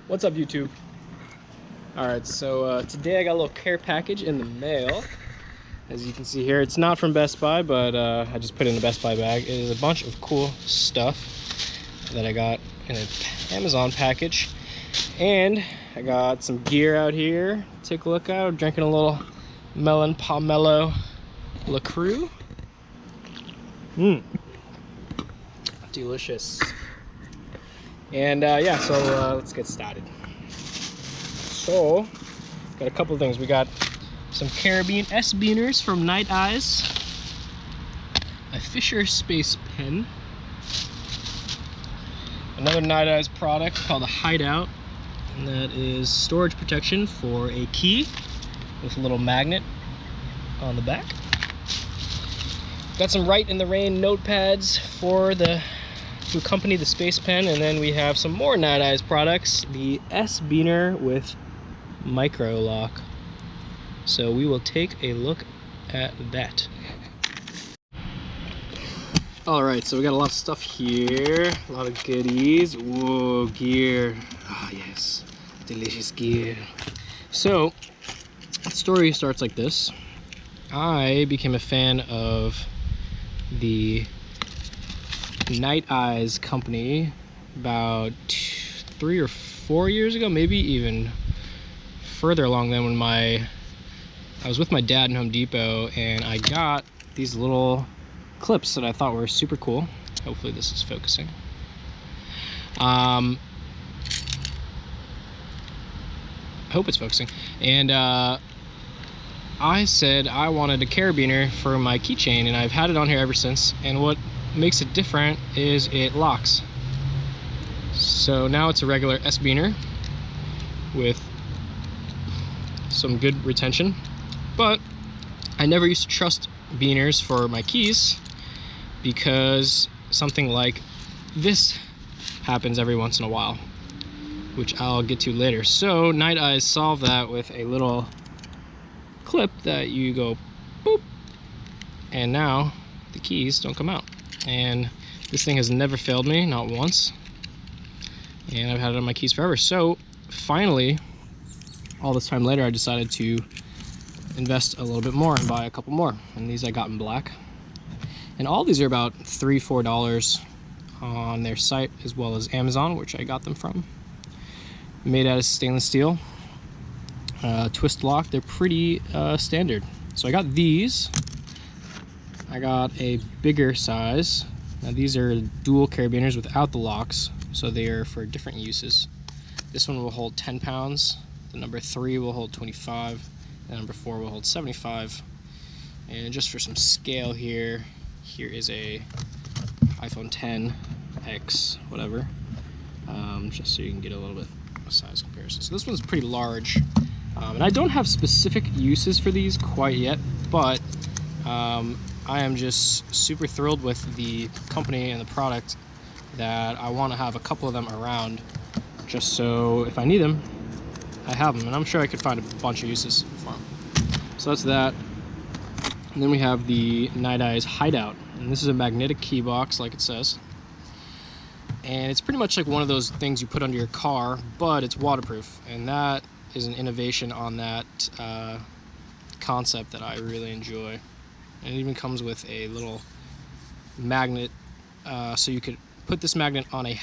What's up, YouTube? Alright, so today I got a little care package in the mail. As you can see here, it's not from Best Buy, but I just put it in the Best Buy bag. It is a bunch of cool stuff that I got in an Amazon package. And I got some gear out here. Take a look out. Drinking a little melon pomelo LaCroix. Delicious. And yeah, so let's get started. So, got a couple of things. We got some carabine S-beaners from Nite, a Fisher Space Pen, another Nite product called a Hideout, and that is storage protection for a key with a little magnet on the back. Got some Write in the Rain notepads to accompany the Space Pen, and then we have some more Nite products, the S-beaner with micro lock. So we will take a look at that. Alright, so we got a lot of stuff here, a lot of goodies. Whoa, gear. Ah, yes, delicious gear. So the story starts like this. I became a fan of the Nite company about 3 or 4 years ago, maybe even further along then, when I was with my dad in Home Depot and I got these little clips that I thought were super cool. Hopefully this is focusing. I hope it's focusing. And I said I wanted a carabiner for my keychain, and I've had it on here ever since. And what makes it different is it locks. So now it's a regular S-beaner with some good retention, but I never used to trust beaners for my keys because something like this happens every once in a while, which I'll get to later. So Nite solved that with a little clip that you go boop, and now the keys don't come out. And this thing has never failed me, not once, and I've had it on my keys forever. So finally, all this time later, I decided to invest a little bit more and buy a couple more. And these I got in black. And all these are about $3–4 on their site, as well as Amazon, which I got them from. Made out of stainless steel. Twist lock, they're pretty standard. So I got these. I got a bigger size. Now these are dual carabiners without the locks, so they are for different uses. This one will hold 10 pounds. The number 3 will hold 25, the number 4 will hold 75. And just for some scale here is a iPhone 10X, whatever, just so you can get a little bit of size comparison. So this one's pretty large, and I don't have specific uses for these quite yet, but I am just super thrilled with the company and the product that I want to have a couple of them around, just so if I need them, I have them, and I'm sure I could find a bunch of uses for them. So that's that. And then we have the Nite Hideout, and this is a magnetic key box, like it says. And it's pretty much like one of those things you put under your car, but it's waterproof, and that is an innovation on that concept that I really enjoy. And it even comes with a little magnet, so you could put this magnet on a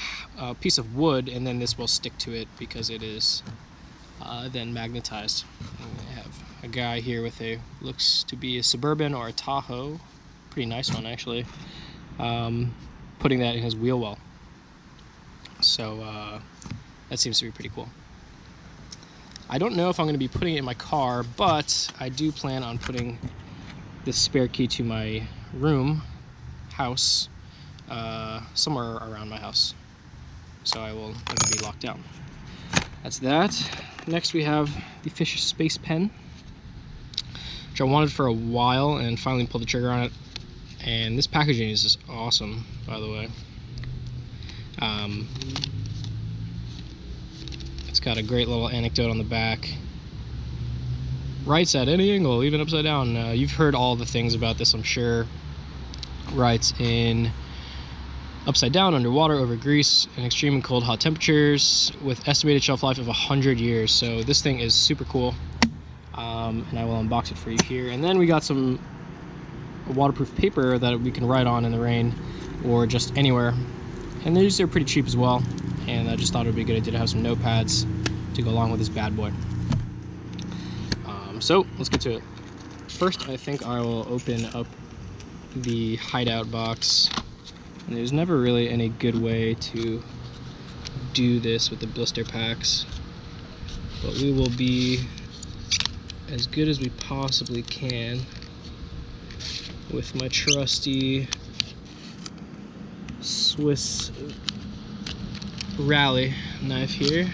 piece of wood, and then this will stick to it because it is then magnetized. And I have a guy here with looks to be a Suburban or a Tahoe, pretty nice one actually, putting that in his wheel well. So that seems to be pretty cool. I don't know if I'm going to be putting it in my car, but I do plan on putting this spare key to my house, somewhere around my house. So it'll be locked down. That's that. Next we have the Fisher Space Pen, which I wanted for a while and finally pulled the trigger on it. And this packaging is just awesome, by the way. It's got a great little anecdote on the back. Writes at any angle, even upside down. You've heard all the things about this, I'm sure. Writes in upside down, underwater, over grease, in extreme and cold hot temperatures, with estimated shelf life of 100 years. So this thing is super cool, and I will unbox it for you here. And then we got some waterproof paper that we can write on in the rain or just anywhere, and these are pretty cheap as well, and I just thought it would be a good idea to have some notepads to go along with this bad boy. So let's get to it. First, I think I will open up the hideout box, and there's never really any good way to do this with the blister packs, but we will be as good as we possibly can with my trusty Swiss Rally knife here.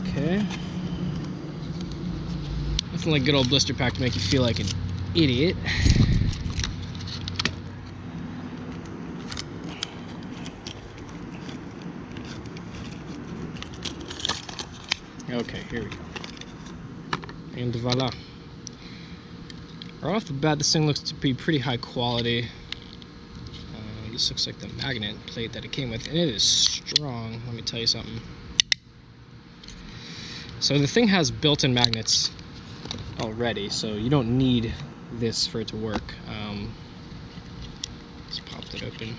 Okay. Nothing like good old blister pack to make you feel like an idiot. Okay, here we go. And voila. Right off the bat, this thing looks to be pretty high quality. This looks like the magnet plate that it came with, and it is strong, let me tell you something. So the thing has built-in magnets already, so you don't need this for it to work. Let's pop that open.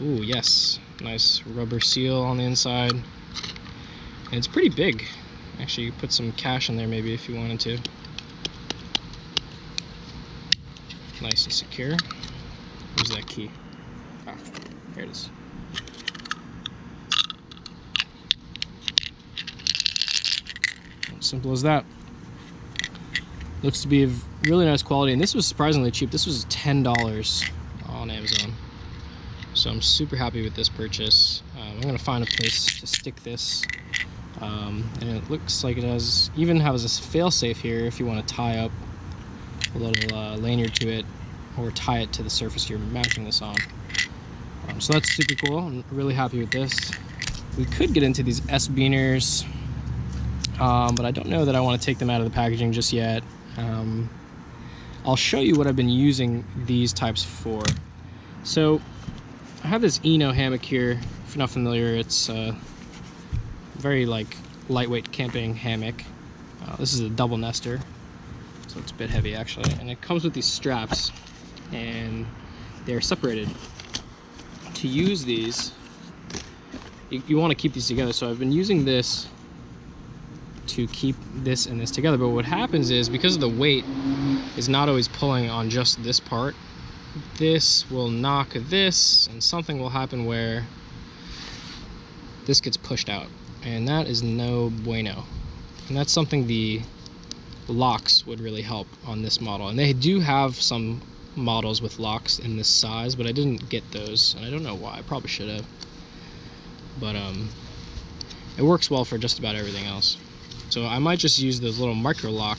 Ooh, yes, nice rubber seal on the inside, and it's pretty big. Actually, you could put some cash in there maybe if you wanted to. Nice and secure. Where's that key? Ah, there it is. Simple as that. Looks to be of really nice quality, and this was surprisingly cheap. This was $10 on Amazon, so I'm super happy with this purchase. I'm gonna find a place to stick this, and it looks like it has a fail-safe here if you want to tie up a little lanyard to it or tie it to the surface you're mounting this on. So that's super cool. I'm really happy with this. We could get into these S-beaners, but I don't know that I want to take them out of the packaging just yet. I'll show you what I've been using these types for. So I have this Eno hammock here. If you're not familiar, it's a very lightweight camping hammock. This is a double nester, so it's a bit heavy actually, and it comes with these straps, and they're separated. To use these, you want to keep these together, so I've been using this to keep this and this together, but what happens is, because of the weight is not always pulling on just this part, this will knock this, and something will happen where this gets pushed out, and that is no bueno. And that's something the locks would really help on this model, and they do have some models with locks in this size, but I didn't get those, and I don't know why. I probably should have, but it works well for just about everything else. So I might just use those little micro lock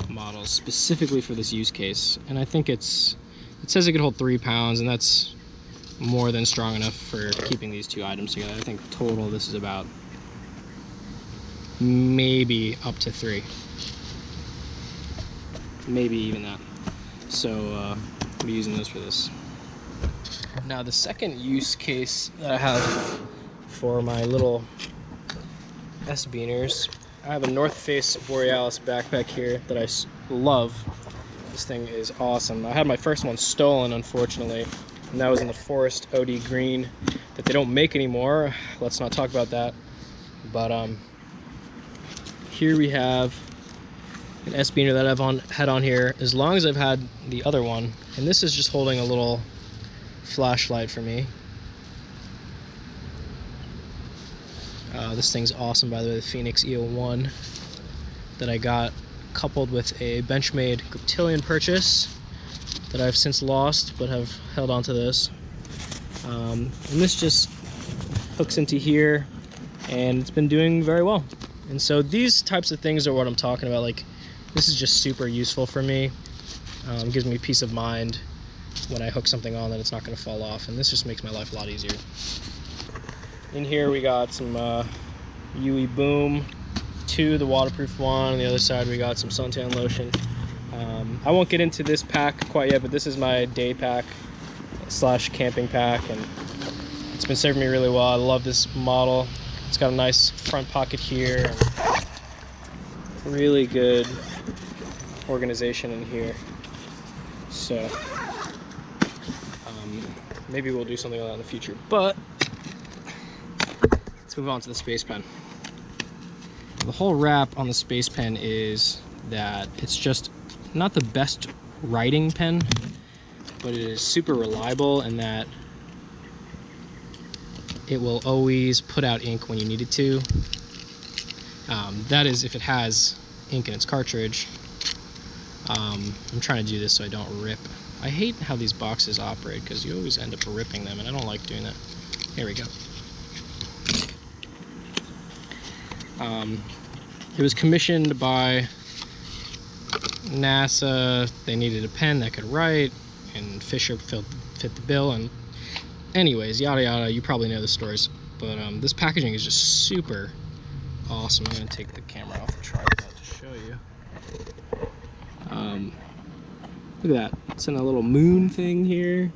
models specifically for this use case, and I think it says it could hold 3 pounds, and that's more than strong enough for keeping these two items together. I think total this is about maybe up to 3, maybe even that. So I'll be using those for this. Now the second use case that I have for my little S-beaners, I have a North Face Borealis backpack here that I love. This thing is awesome. I had my first one stolen, unfortunately, and that was in the forest OD green that they don't make anymore. Let's not talk about that. But here we have an S-beaner that I've had on here as long as I've had the other one, and this is just holding a little flashlight for me. This thing's awesome, by the way, the Phoenix EO1 that I got coupled with a Benchmade Griptilian purchase that I've since lost, but have held on to this. And this just hooks into here, and it's been doing very well. And so these types of things are what I'm talking about. Like, this is just super useful for me. Gives me peace of mind when I hook something on that it's not going to fall off, and this just makes my life a lot easier. In here we got some UE Boom 2, the waterproof one. On the other side we got some suntan lotion. I won't get into this pack quite yet, but this is my day pack slash camping pack, and it's been serving me really well. I love this model. It's got a nice front pocket here, really good organization in here. So maybe we'll do something like that in the future, but let's move on to the Space Pen. The whole wrap on the Space Pen is that it's just not the best writing pen, but it is super reliable in that it will always put out ink when you need it to. That is if it has ink in its cartridge. I'm trying to do this so I don't rip. I hate how these boxes operate because you always end up ripping them, and I don't like doing that. Here we go. It was commissioned by NASA. They needed a pen that could write, and Fisher fit the bill, and anyways, yada yada, you probably know the stories. But this packaging is just super awesome. I'm going to take the camera off the tripod to show you. Look at that. It's in a little moon thing here.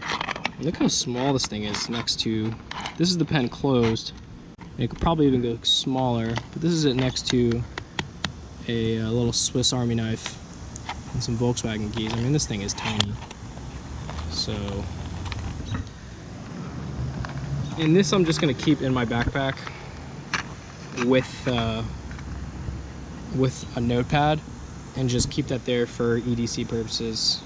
And look how small this thing is next to... This is the pen closed. And it could probably even go smaller, but this is it next to a little Swiss Army knife and some Volkswagen keys. I mean, this thing is tiny. So, and this I'm just gonna keep in my backpack with a notepad and just keep that there for EDC purposes.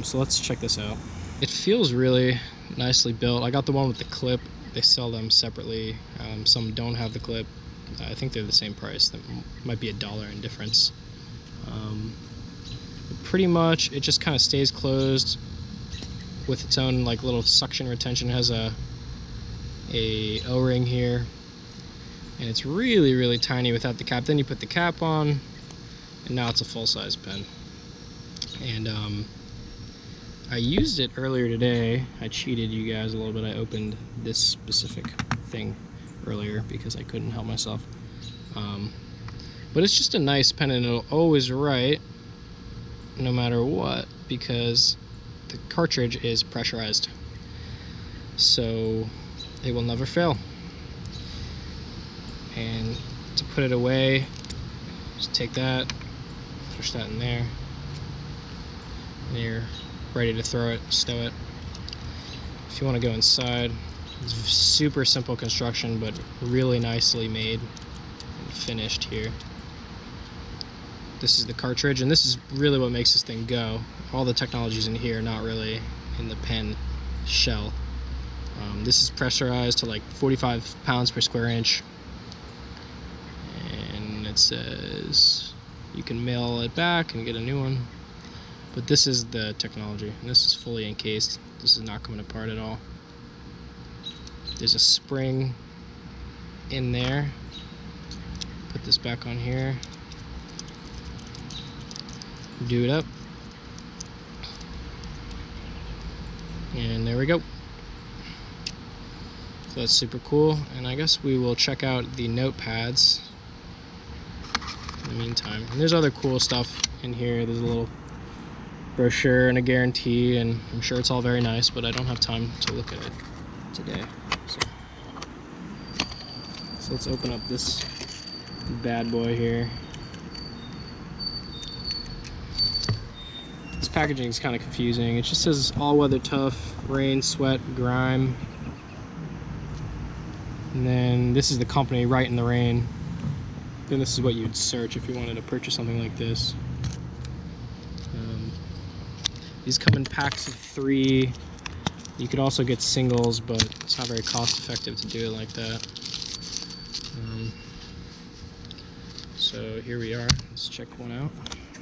So let's check this out. It feels really nicely built. I got the one with the clip. They sell them separately. Some don't have the clip. I think they're the same price. There might be $1 in difference. Pretty much it just kind of stays closed with its own like little suction retention. It has a O-ring here, and it's really, really tiny without the cap. Then you put the cap on, and now it's a full-size pen. And I used it earlier today. I cheated you guys a little bit. I opened this specific thing earlier because I couldn't help myself. But it's just a nice pen, and it'll always write no matter what because the cartridge is pressurized, so it will never fail. And to put it away, just take that, push that in there, and you're ready to throw it, stow it. If you want to go inside, it's super simple construction, but really nicely made and finished here. This is the cartridge, and this is really what makes this thing go. All the technology's in here, not really in the pen shell. This is pressurized to like 45 pounds per square inch, and it says you can mail it back and get a new one. But this is the technology, and this is fully encased. This is not coming apart at all. There's a spring in there. Put this back on here. Do it up. And there we go. So that's super cool. And I guess we will check out the notepads in the meantime. And there's other cool stuff in here. There's a little brochure and a guarantee, and I'm sure it's all very nice, but I don't have time to look at it today. So let's open up this bad boy here. This packaging is kind of confusing. It just says all-weather tough, rain, sweat, grime. And then this is the company, Right in the Rain. Then this is what you'd search if you wanted to purchase something like this. These come in packs of 3. You could also get singles, but it's not very cost effective to do it like that. So here we are. Let's check one out.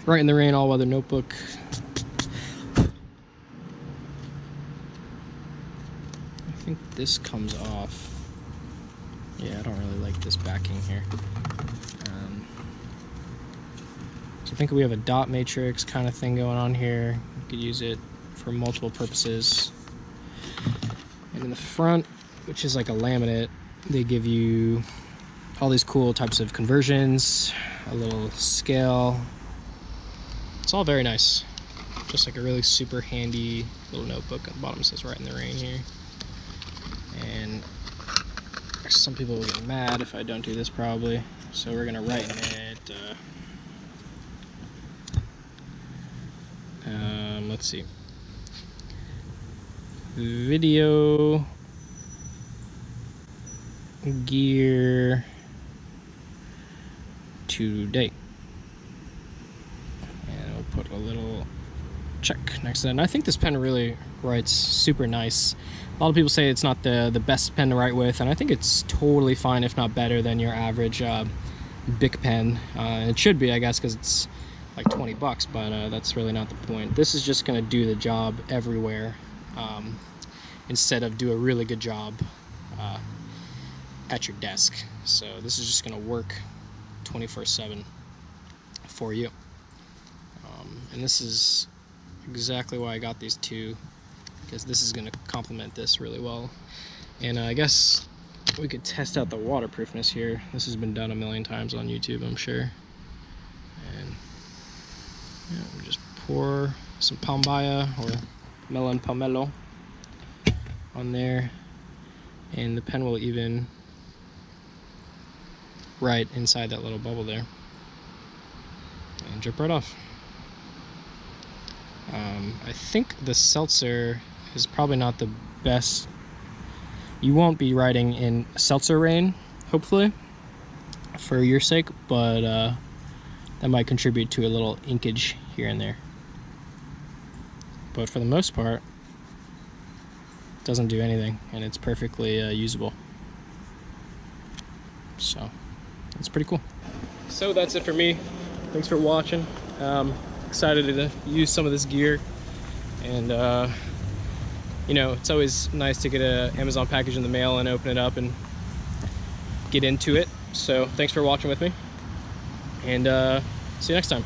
Right in the Rain all-weather notebook. I think this comes off. Yeah, I don't really like this backing here. So I think we have a dot matrix kind of thing going on here. You could use it for multiple purposes. And in the front, which is like a laminate, they give you all these cool types of conversions, a little scale, It's all very nice. Just like a really super handy little notebook. At the bottom says "Right in the Rain" here. And some people will get mad if I don't do this probably. So we're gonna write in it. Let's see. Video gear today. And we'll put a little check next to that. And I think this pen really writes super nice. A lot of people say it's not the best pen to write with, and I think it's totally fine, if not better than your average Bic pen. It should be, I guess, because it's like 20 bucks, but that's really not the point. This is just going to do the job everywhere, instead of do a really good job at your desk. So this is just going to work 24/7 for you. And this is exactly why I got these two, because this is going to complement this really well. And I guess we could test out the waterproofness here. This has been done a million times on YouTube, I'm sure. And yeah, we just pour some Palmbaya or Melon Pomelo on there, and the pen will even write inside that little bubble there and drip right off. I think the seltzer is probably not the best. You won't be writing in seltzer rain, hopefully, for your sake, but that might contribute to a little inkage here and there. But for the most part, it doesn't do anything, and it's perfectly usable. So it's pretty cool. So that's it for me. Thanks for watching. Excited to use some of this gear, and you know, it's always nice to get an Amazon package in the mail and open it up and get into it. So thanks for watching with me, and see you next time.